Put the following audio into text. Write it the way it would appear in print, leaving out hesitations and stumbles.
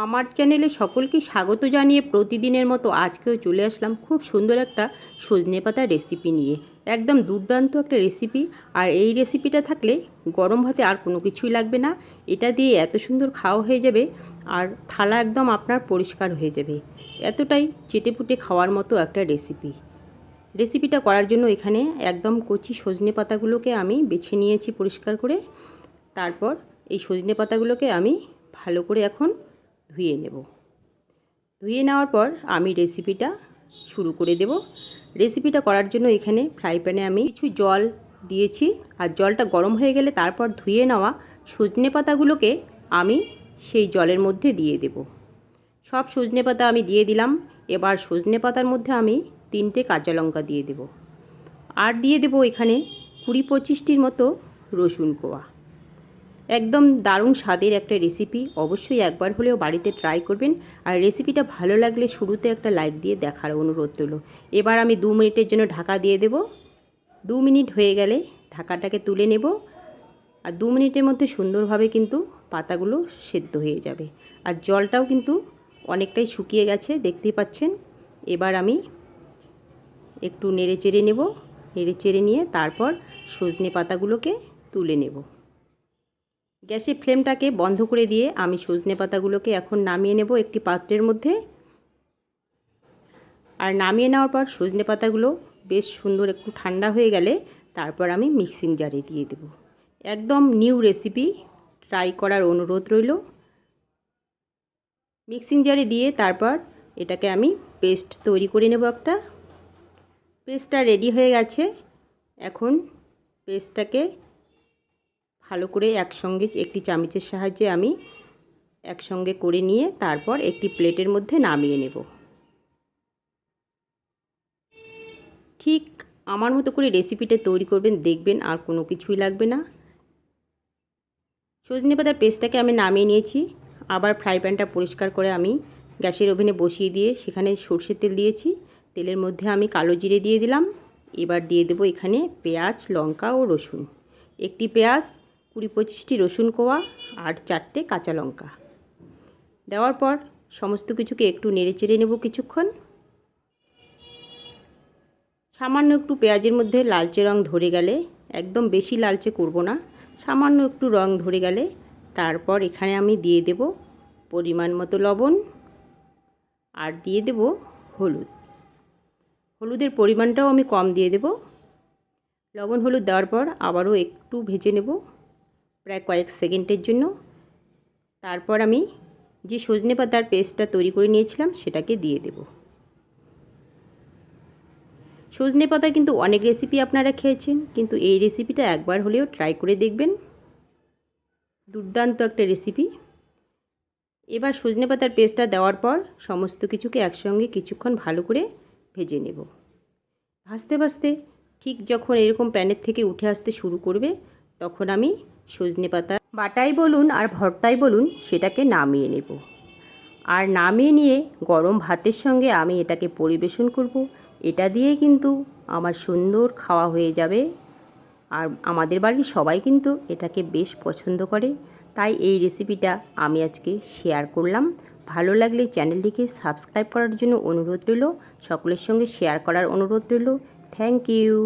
আমার চ্যানেলে সকলকে স্বাগত জানিয়ে প্রতিদিনের মতো আজকেও চলে আসলাম খুব সুন্দর একটা সজনে পাতা রেসিপি নিয়ে। একদম দুর্দান্ত একটা রেসিপি। আর এই রেসিপিটা থাকলে গরম ভাতে আর কোনো কিছুই লাগবে না। এটা দিয়ে এত সুন্দর খাওয়া হয়ে যাবে আর থালা একদম আপনার পরিষ্কার হয়ে যাবে। এতটাই চেটেপুটে খাওয়ার মতো একটা রেসিপি। রেসিপিটা করার জন্য এখানে একদম কচি সজনে পাতাগুলোকে আমি বেছে নিয়েছি পরিষ্কার করে। তারপর এই সজনে পাতাগুলোকে আমি ভালো করে এখন ধুয়ে নেব। ধুয়ে নেওয়ার পর আমি রেসিপিটা শুরু করে দেব। রেসিপিটা করার জন্য এখানে ফ্রাই প্যানে আমি কিছু জল দিয়েছি। আর জলটা গরম হয়ে গেলে তারপর ধুয়ে নেওয়া সজনে পাতাগুলোকে আমি সেই জলের মধ্যে দিয়ে দেব। সব সজনে পাতা আমি দিয়ে দিলাম। এবার সজনে পাতার মধ্যে আমি 3টে কাঁচা লঙ্কা দিয়ে দেব। আর দিয়ে দেব এখানে 20-25টির মতো রসুন কোয়া। একদম দারুণ স্বাদের একটা রেসিপি। অবশ্যই একবার হলেও বাড়িতে ট্রাই করবেন। আর রেসিপিটা ভালো লাগলে শুরুতে একটা লাইক দিয়ে দেখার অনুরোধ রইল। এবার আমি 2 মিনিটের জন্য ঢাকা দিয়ে দেব। 2 মিনিট হয়ে গেলে ঢাকাটাকে তুলে নেব। আর 2 মিনিটের মধ্যে সুন্দরভাবে কিন্তু পাতাগুলো সেদ্ধ হয়ে যাবে। আর জলটাও কিন্তু অনেকটাই শুকিয়ে গেছে, দেখতেই পাচ্ছেন। এবার আমি একটু নেড়ে চেড়ে নেব। নেড়ে চেড়ে নিয়ে তারপর সজনে পাতাগুলোকে তুলে নেব। গ্যাসের ফ্লেমটাকে বন্ধ করে দিয়ে আমি সজনে পাতাগুলোকে এখন নামিয়ে নেব একটি পাত্রের মধ্যে। আর নামিয়ে নেওয়ার পর সজনে পাতাগুলো বেশ সুন্দর একটু ঠান্ডা হয়ে গেলে তারপর আমি মিক্সিং জারে দিয়ে দেব। একদম নিউ রেসিপি, ট্রাই করার অনুরোধ রইল। মিক্সিং জারে দিয়ে তারপর এটাকে আমি পেস্ট তৈরি করে নেব একটা। পেস্টটা রেডি হয়ে গেছে। এখন পেস্টটাকে ভালো করে একসঙ্গে একটি চামচের সাহায্যে আমি একসঙ্গে করে নিয়ে তারপর একটি প্লেটের মধ্যে নামিয়ে নেব। ঠিক আমার মতো করে রেসিপিটা তৈরি করবেন, দেখবেন আর কোনো কিছুই লাগবে না। সজনে পাতার পেস্টটাকে আমি নামিয়ে নিয়েছি। আবার ফ্রাই প্যানটা পরিষ্কার করে আমি গ্যাসের ওভেনে বসিয়ে দিয়ে সেখানে সরষের তেল দিয়েছি। তেলের মধ্যে আমি কালো জিরে দিয়ে দিলাম। এবার দিয়ে দেব এখানে পেঁয়াজ, লঙ্কা ও রসুন। একটি পেঁয়াজ, 20-25টি রসুন কোয়া আর 4টে কাঁচা লঙ্কা দেওয়ার পর সমস্ত কিছুকে একটু নেড়ে চেড়ে নেব কিছুক্ষণ। সামান্য একটু পেঁয়াজের মধ্যে লালচে রং ধরে গেলে, একদম বেশি লালচে করব না, সামান্য একটু রং ধরে গেলে তারপর এখানে আমি দিয়ে দেব পরিমাণ মতো লবণ আর দিয়ে দেব হলুদ। হলুদের পরিমাণটাও আমি কম দিয়ে দেব। লবণ হলুদ দেওয়ার পর আবারও একটু ভেজে নেব প্রায় কয়েক সেকেন্ডের জন্য। তারপর আমি যে সজনে পাতার পেস্টটা তৈরি করে নিয়েছিলাম সেটাকে দিয়ে দেব। সজনে পাতা কিন্তু অনেক রেসিপি আপনারা খেয়েছেন, কিন্তু এই রেসিপিটা একবার হলেও ট্রাই করে দেখবেন। দুর্দান্ত একটা রেসিপি। এবার সজনে পাতার পেস্টটা দেওয়ার পর সমস্ত কিছুকে একসঙ্গে কিছুক্ষণ ভালো করে ভেজে নেব। ভাজতে ভাজতে ঠিক যখন এরকম প্যানের থেকে উঠে আসতে শুরু করবে তখন আমি সজনে পাতা বাটাই বলুন আর ভর্তাই বলুন সেটাকে নামিয়ে নেব। আর নামিয়ে নিয়ে গরম ভাতের সঙ্গে আমি এটাকে পরিবেশন করব। এটা দিয়ে কিন্তু আমার সুন্দর খাওয়া হয়ে যাবে। আর আমাদের বাড়ির সবাই কিন্তু এটাকে বেশ পছন্দ করে। তাই এই রেসিপিটা আমি আজকে শেয়ার করলাম। ভালো লাগলে চ্যানেলটিকে সাবস্ক্রাইব করার জন্য অনুরোধ রইল। সকলের সঙ্গে শেয়ার করার অনুরোধ রইল। Thank you.